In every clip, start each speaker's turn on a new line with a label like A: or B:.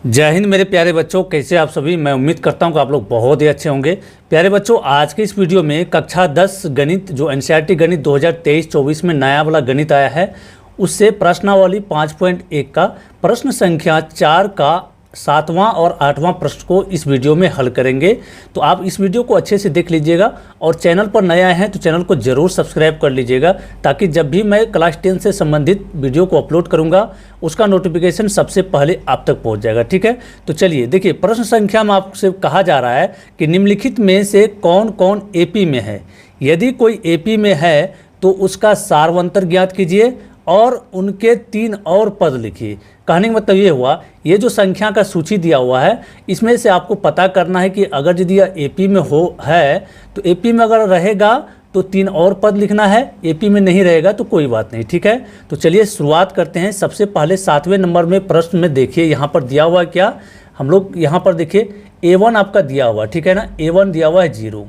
A: जय हिंद मेरे प्यारे बच्चों, कैसे आप सभी। मैं उम्मीद करता हूं कि आप लोग बहुत ही अच्छे होंगे। प्यारे बच्चों, आज के इस वीडियो में कक्षा 10 गणित जो एनसीईआरटी गणित 2023-24 में नया वाला गणित आया है, उससे प्रश्नावली 5.1 का प्रश्न संख्या 4 का 7वां और 8वां प्रश्न को इस वीडियो में हल करेंगे। तो आप इस वीडियो को अच्छे से देख लीजिएगा और चैनल पर नया हैं तो चैनल को ज़रूर सब्सक्राइब कर लीजिएगा, ताकि जब भी मैं क्लास 10 से संबंधित वीडियो को अपलोड करूंगा उसका नोटिफिकेशन सबसे पहले आप तक पहुंच जाएगा। ठीक है, तो चलिए देखिए, प्रश्न संख्या में आपसे कहा जा रहा है कि निम्नलिखित में से कौन कौन एपी में है। यदि कोई एपी में है तो उसका सार्वंतर ज्ञात कीजिए और उनके 3 और पद लिखिए। कहने का मतलब ये हुआ, ये जो संख्या का सूची दिया हुआ है इसमें से आपको पता करना है कि अगर यदि यह एपी में है तो एपी में अगर रहेगा तो 3 और पद लिखना है, एपी में नहीं रहेगा तो कोई बात नहीं। ठीक है, तो चलिए शुरुआत करते हैं। सबसे पहले 7वें नंबर में प्रश्न में देखिए, यहाँ पर दिया हुआ है क्या, हम लोग यहाँ पर देखिए A1 आपका दिया हुआ, ठीक है ना। A1 दिया हुआ है 0,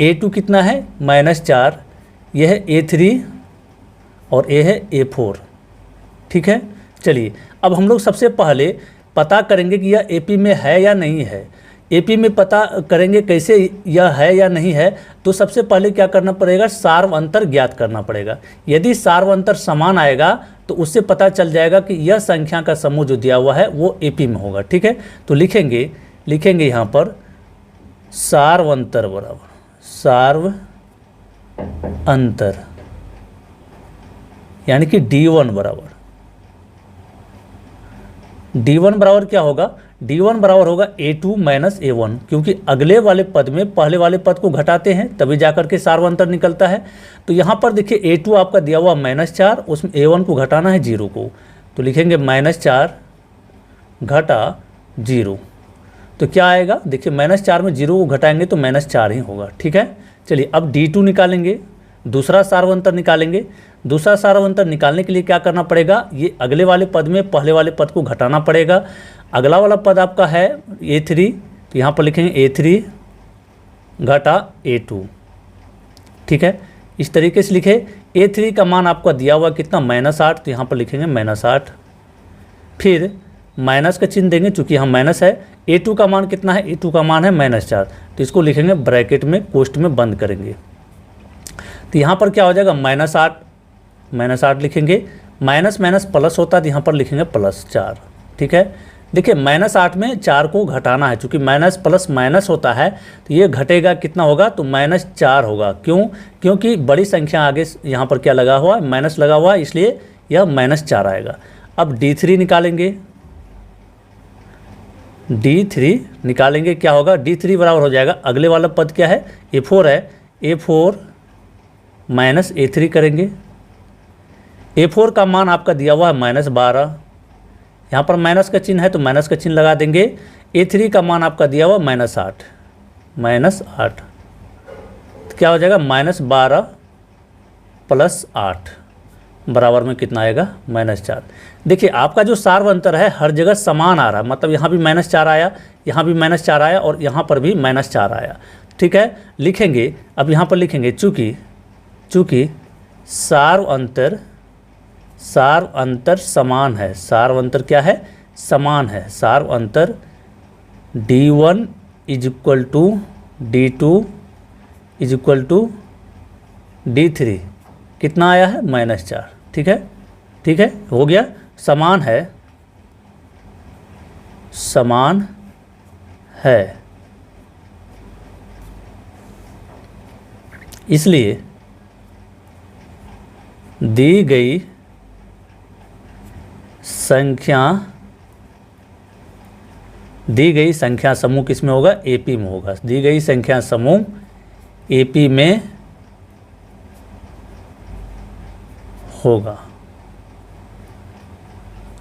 A: A2 कितना है -4, यह है A3 और A है A4। ठीक है, चलिए अब हम लोग सबसे पहले पता करेंगे कि यह एपी में है या नहीं है। एपी में पता करेंगे कैसे यह है या नहीं है, तो सबसे पहले क्या करना पड़ेगा, सार्वंतर ज्ञात करना पड़ेगा। यदि सार्वंतर समान आएगा तो उससे पता चल जाएगा कि यह संख्या का समूह जो दिया हुआ है वो एपी में होगा। ठीक है, तो लिखेंगे यहाँ पर सार्वंतर बराबर सार्वंतर, यानी कि D1 बराबर बराबर क्या होगा, D1 बराबर होगा A2 - A1, क्योंकि अगले वाले पद में पहले वाले पद को घटाते हैं तभी जाकर के सार्वंतर निकलता है। तो यहाँ पर देखिए A2 आपका दिया हुआ -4, उसमें A1 को घटाना है 0 को, तो लिखेंगे -4 घटा 0, तो क्या आएगा, देखिए -4 में 0 को घटाएंगे तो -4 ही होगा। ठीक है, चलिए अब D2 निकालेंगे, दूसरा सार्वंतर निकालेंगे। दूसरा सार्वंतर निकालने के लिए क्या करना पड़ेगा, ये अगले वाले पद में पहले वाले पद को घटाना पड़ेगा। अगला वाला पद आपका है A3, तो यहाँ पर लिखेंगे A3 घटा A2। ठीक है, इस तरीके से लिखे। A3 का मान आपका दिया हुआ कितना -8, तो यहाँ पर लिखेंगे -8, फिर माइनस का चिन्ह देंगे चूँकि यहाँ माइनस है। A2 का मान कितना है, A2 का मान है -4, तो इसको लिखेंगे ब्रैकेट में, कोष्ठ में बंद करेंगे। तो यहाँ पर क्या हो जाएगा, -8 लिखेंगे, माइनस माइनस प्लस होता है तो यहाँ पर लिखेंगे +4। ठीक है, देखिए -8 में 4 को घटाना है, चूँकि माइनस प्लस माइनस होता है तो ये घटेगा, कितना होगा, तो -4 होगा। क्यों, क्योंकि बड़ी संख्या आगे यहाँ पर क्या लगा हुआ है, माइनस लगा हुआ है, इसलिए यह -4 आएगा। अब D3 निकालेंगे, D3 निकालेंगे, क्या होगा, D3 बराबर हो जाएगा, अगले वाला पद क्या है, A4 है, A4 माइनस A3 करेंगे। A4 का मान आपका दिया हुआ है -12, यहाँ पर माइनस का चिन्ह है तो माइनस का चिन्ह लगा देंगे। A3 का मान आपका दिया हुआ -8, तो क्या हो जाएगा, -12 + 8 बराबर में कितना आएगा, -4। देखिए आपका जो सार्वंतर है हर जगह समान आ रहा है, मतलब यहाँ भी -4 आया, यहाँ भी -4 आया और यहाँ पर भी -4 आया। ठीक है, लिखेंगे, अब यहाँ पर लिखेंगे चूँकि सार्वंतर समान है, सार्वंतर क्या है, समान है, सार्वंतर D1 = D2 = D3 कितना आया है, -4। ठीक है, हो गया, समान है, इसलिए दी गई संख्या समूह किस में होगा, एपी में होगा। दी गई संख्या समूह एपी में होगा।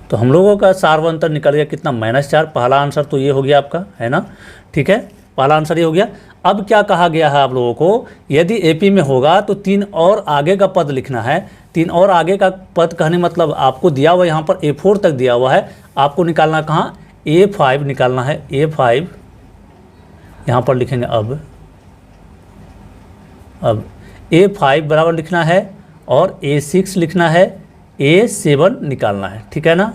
A: तो हम लोगों का सार्वंतर निकल गया कितना, -4। पहला आंसर तो ये हो गया आपका, है ना। ठीक है, पहला आंसर ये हो गया। अब क्या कहा गया है आप लोगों को, यदि एपी में होगा तो 3 और आगे का पद लिखना है। 3 और आगे का पद कहने मतलब आपको दिया हुआ यहाँ पर A4 तक दिया हुआ है, आपको निकालना कहाँ, A5 निकालना है। A5 यहाँ पर लिखेंगे, अब A5 बराबर लिखना है और A6 लिखना है, A7 निकालना है। ठीक है ना,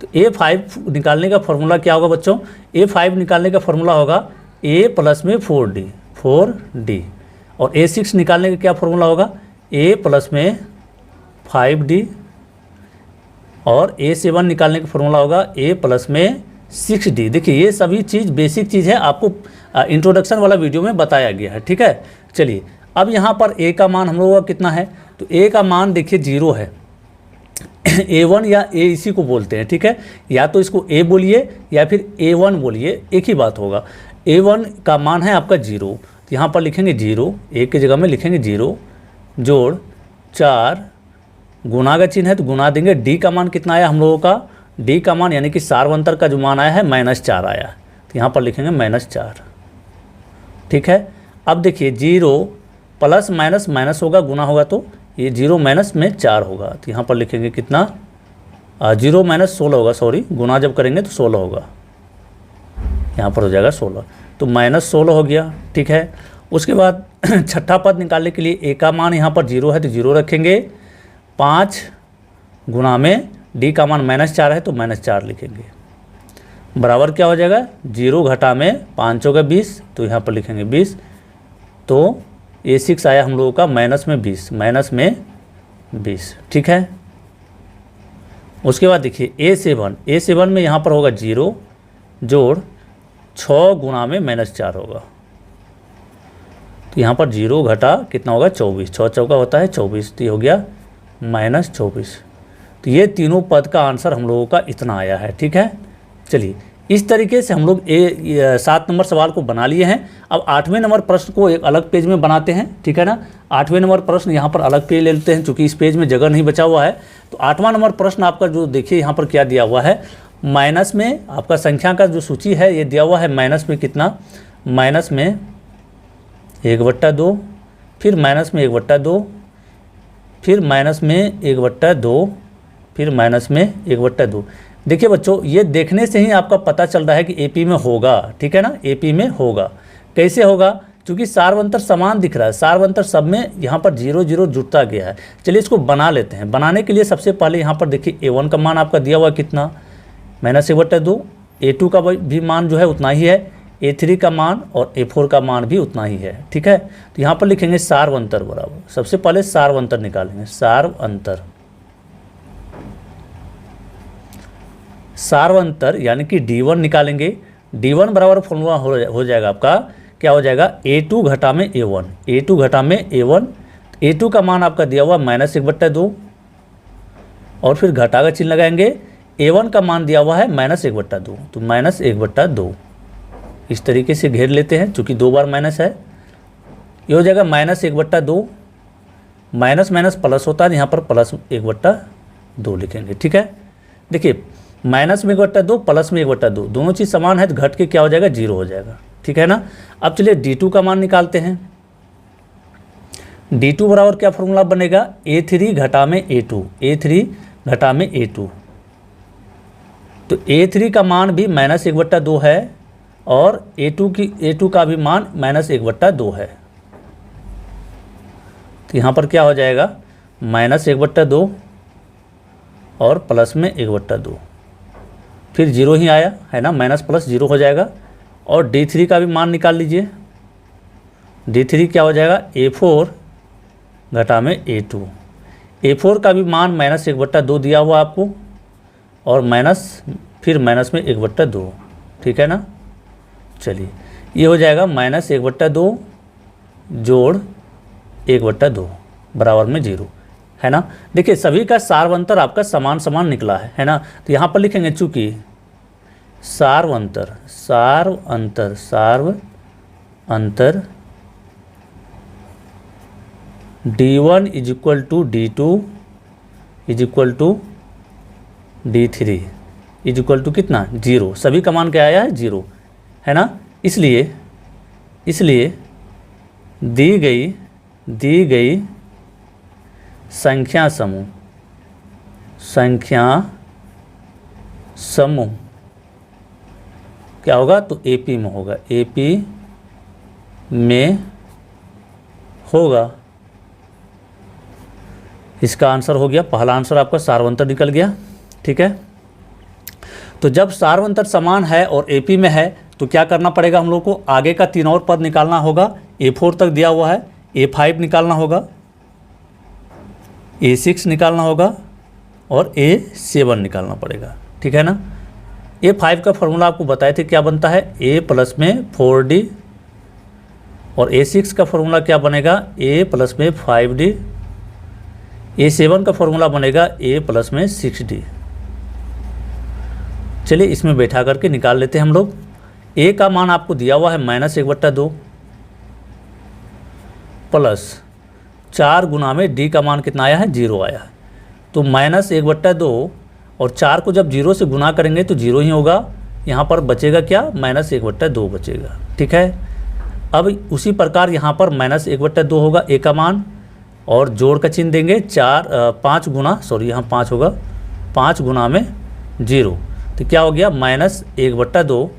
A: तो A5 निकालने का फॉर्मूला क्या होगा बच्चों? A5 निकालने का फॉर्मूला होगा A प्लस में 4D और A6 निकालने का क्या फॉर्मूला होगा? A प्लस में 5D और A7 निकालने का फॉर्मूला होगा A प्लस में 6D। देखिए ये सभी चीज़ बेसिक चीज़ है, आपको इंट्रोडक्शन वाला वीडियो में बताया गया है, ठीक है। चलिए अब यहाँ पर A का मान हम लोगों का कितना है? तो A का मान देखिए 0 है। A1 या A इसी को बोलते हैं, ठीक है। या तो इसको A बोलिए या फिर A1 बोलिए, एक ही बात होगा। A1 का मान है आपका 0, तो यहाँ पर लिखेंगे 0, A की जगह में लिखेंगे 0 जोड़ 4 गुना का चिन्ह है तो गुना देंगे। D का मान कितना आया हम लोगों का? D का मान यानी कि सार्वंतर का जो मान आया है -4 आया, तो यहाँ पर लिखेंगे -4, ठीक है। अब देखिए 0 प्लस माइनस माइनस होगा, गुना होगा तो ये 0 माइनस में 4 होगा, तो यहाँ पर लिखेंगे कितना? 0 माइनस 16 होगा, सॉरी, गुना जब करेंगे तो 16 होगा, यहाँ पर हो जाएगा 16, तो -16 हो गया, ठीक है। उसके बाद छठा पद निकालने के लिए A का मान यहाँ पर 0 है तो 0 रखेंगे, 5 गुना में D का मान -4 है तो -4 लिखेंगे, बराबर क्या हो जाएगा? 0 घटा में 5 होगा 20, तो यहाँ पर लिखेंगे 20, तो A6 आया हम लोगों का -20, ठीक है। उसके बाद देखिए A7 में यहाँ पर होगा 0 जोड़ 6 गुना में -4 होगा, तो यहाँ पर 0 घटा कितना होगा? 24, 6 चौका होता है 24, तो ये हो गया -24। तो ये तीनों पद का आंसर हम लोगों का इतना आया है, ठीक है। चलिए इस तरीके से हम लोग 7 नंबर सवाल को बना लिए हैं। अब 8वें नंबर प्रश्न को एक अलग पेज में बनाते हैं, ठीक है ना। 8वें नंबर प्रश्न यहाँ पर अलग पेज ले लेते हैं, चूँकि इस पेज में जगह नहीं बचा हुआ है। तो 8वां नंबर प्रश्न आपका जो देखिए यहाँ पर क्या दिया हुआ है, माइनस में आपका संख्या का जो सूची है ये दिया हुआ है, माइनस में कितना? माइनस में 1/2, फिर माइनस में 1/2, फिर माइनस में 1/2, फिर माइनस में 1/2। देखिए बच्चों ये देखने से ही आपका पता चल रहा है कि AP में होगा, ठीक है ना, AP में होगा। कैसे होगा? क्योंकि सार्वंतर समान दिख रहा है, सार्वंतर सब में यहाँ पर 0 0 जुड़ता गया है। चलिए इसको बना लेते हैं। बनाने के लिए सबसे पहले यहाँ पर देखिए A1 का मान आपका दिया हुआ कितना? -1/2। A2 का भी मान जो है उतना ही है, A3 का मान और A4 का मान भी उतना ही है, ठीक है। तो यहाँ पर लिखेंगे सार्वंतर बराबर, सबसे पहले सार्वंतर निकालेंगे, सार्वंतर यानी कि D1 निकालेंगे। D1 बराबर फॉर्मूला हो जाएगा आपका, क्या हो जाएगा? A2 घटा में A1, A2 घटा में A1। A2 का मान आपका दिया हुआ -1/2 और फिर घटा का चिन्ह लगाएंगे। A1 का मान दिया हुआ है -1/2, तो -1/2 इस तरीके से घेर लेते हैं, चूँकि 2 बार माइनस है। ये हो जाएगा -1/2, माइनस माइनस प्लस होता है, यहाँ पर +1/2 लिखेंगे, ठीक है। देखिए माइनस में 1/2 प्लस में 1/2 दोनों चीज़ समान है तो घट के क्या हो जाएगा? 0 हो जाएगा, ठीक है ना। अब चलिए D2 का मान निकालते हैं। D2 बराबर क्या फॉर्मूला बनेगा? A3 घटा में A2, A3 घटा में A2। तो A3 का मान भी -1/2 है और A2 का भी मान -1/2 है, तो यहाँ पर क्या हो जाएगा? -1/2 और प्लस में 1/2, फिर 0 ही आया है ना, माइनस प्लस 0 हो जाएगा। और D3 का भी मान निकाल लीजिए। D3 क्या हो जाएगा? A4 घटा में A2। A4 का भी मान -1/2 दिया हुआ आपको और फिर माइनस में 1/2, ठीक है ना। चलिए ये हो जाएगा -1/2 जोड़ 1/2 बराबर में 0, है ना। देखिए सभी का सार्वंतर आपका समान समान निकला है ना। तो यहाँ पर लिखेंगे चूँकि सार्वंतर D1 = D2 = D3 = कितना? 0। सभी का मान क्या आया है? 0, है ना। इसलिए दी गई संख्या समूह क्या होगा? तो AP में होगा, AP में होगा। इसका आंसर हो गया, पहला आंसर आपका सार्वंतर निकल गया, ठीक है। तो जब सार्वंतर समान है और AP में है तो क्या करना पड़ेगा हम लोग को, आगे का 3 और पद निकालना होगा। A4 तक दिया हुआ है, A5 निकालना होगा, A6 निकालना होगा और A7 निकालना पड़ेगा, ठीक है ना। A5 का फॉर्मूला आपको बताए थे क्या बनता है, A प्लस में 4D, और A6 का फॉर्मूला क्या बनेगा, A प्लस में 5D, A7 का फॉर्मूला बनेगा A प्लस में 6D। चलिए इसमें बैठा करके निकाल लेते हैं हम लोग। A का मान आपको दिया हुआ है -1/2 प्लस 4 गुना में D का मान कितना आया है, 0 आया है। तो -1/2 और 4 को जब 0 से गुना करेंगे तो 0 ही होगा, यहाँ पर बचेगा क्या, -1/2 बचेगा, ठीक है। अब उसी प्रकार यहाँ पर -1/2 होगा A का मान, और जोड़ का चिन्ह देंगे, 5 गुना, यहाँ 5 होगा, 5 गुना में 0, तो क्या हो गया, -1/2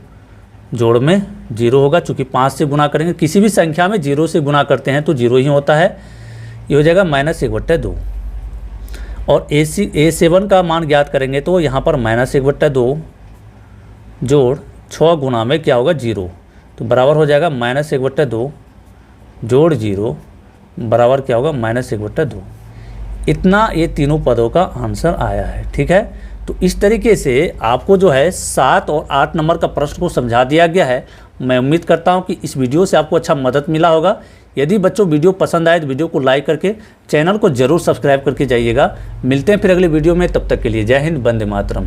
A: जोड़ में 0 होगा, चूँकि 5 से गुना करेंगे, किसी भी संख्या में 0 से गुना करते हैं तो 0 ही होता है, ये हो जाएगा -1/2। और A7 का मान ज्ञात करेंगे तो यहाँ पर -1/2 जोड़ 6 गुना में क्या होगा, 0, तो बराबर हो जाएगा -1/2 जोड़ 0 बराबर क्या होगा, -1/2। इतना ये तीनों पदों का आंसर आया है, ठीक है। तो इस तरीके से आपको जो है 7 और 8 नंबर का प्रश्न को समझा दिया गया है। मैं उम्मीद करता हूं कि इस वीडियो से आपको अच्छा मदद मिला होगा। यदि बच्चों वीडियो पसंद आए तो वीडियो को लाइक करके चैनल को जरूर सब्सक्राइब करके जाइएगा। मिलते हैं फिर अगले वीडियो में, तब तक के लिए जय हिंद, वंदे मातरम।